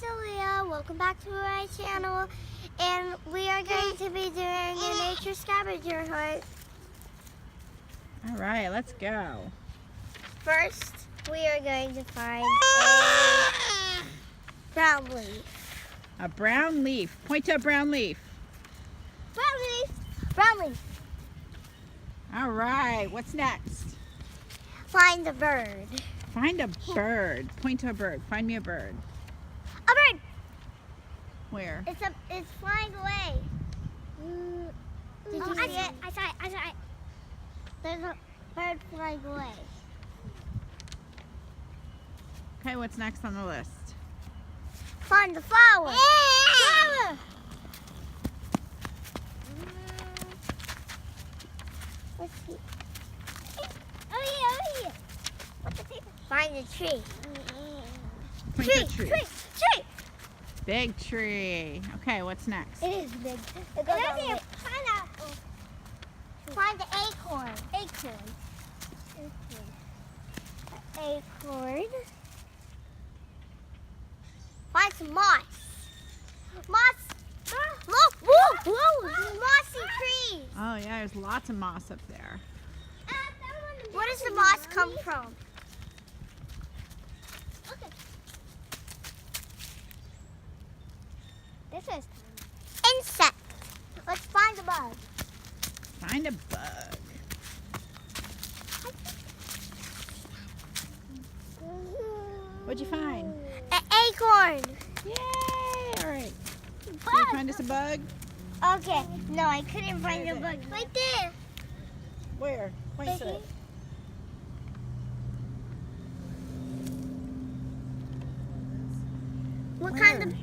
Celia. Welcome back to my channel. And we are going to be doing a Nature Scavenger Hunt. All right, let's go. First, we are going to find a brown leaf. A brown leaf. Point to a brown leaf. Brown leaf. Brown leaf. All right, what's next? Find a bird. Find a bird. Point to a bird. Find me a bird. A bird. Where? It's flying away. Did you see it? I saw it. There's a bird flying away. Okay, what's next on the list? Find the flower. Flower. Let's see. Oh yeah. What's the paper? Find the tree. Point to a tree. Tree. Big tree. Okay, what's next? It is big. It goes all the way. Pineapple. Find the acorn. Acorn. Find some moss. Look! Whoa! Mossy trees. Oh yeah, there's lots of moss up there. Where does the moss come from? Okay. This is insect. Let's find a bug. Find a bug. What'd you find? An acorn. Yay! All right. Did Bug. you find us a bug? Okay. No, I couldn't find a bug. Right there. Where? Point to it. What Where? kind of?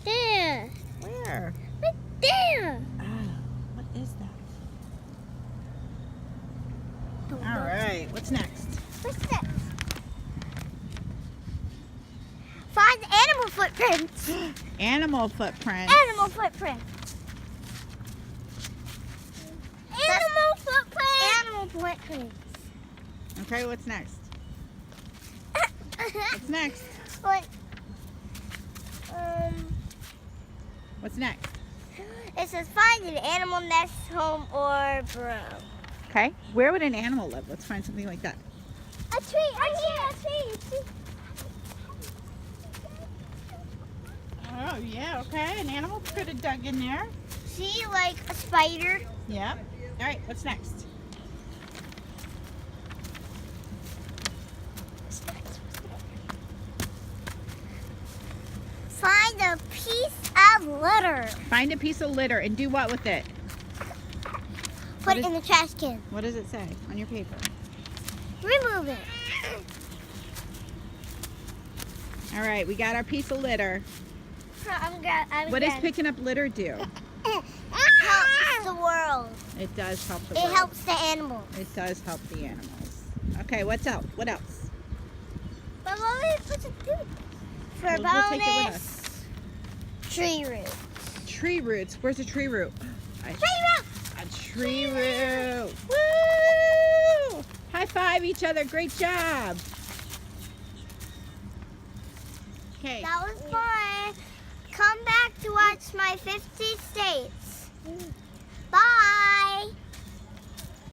There. Where? Right there. Oh, what is that? All right. What's next? What's this? Find the animal footprints. Animal footprints. Animal footprints. Animal footprints. Okay, what's next? What's next? What? What's next? It says find an animal nest, home, or burrow. Okay. Where would an animal live? Let's find something like that. A tree. A tree. Oh, yeah, okay. An animal could have dug in there. See, like a spider. Yep. All right, what's next? Find a piece of litter. Find a piece of litter and do what with it? Put it in the trash can. What does it say on your paper? Remove it. All right, we got our piece of litter. What does picking up litter do? It helps the world. It does help the It world. helps the animals. It does help the animals. Okay, what's else? What else? But what are we supposed to do? For We'll take it with us. Tree roots. Tree roots. Where's a tree root? A tree root. Woo! High five each other. Great job. Okay. That was fun. Come back to watch my 50 states. Bye.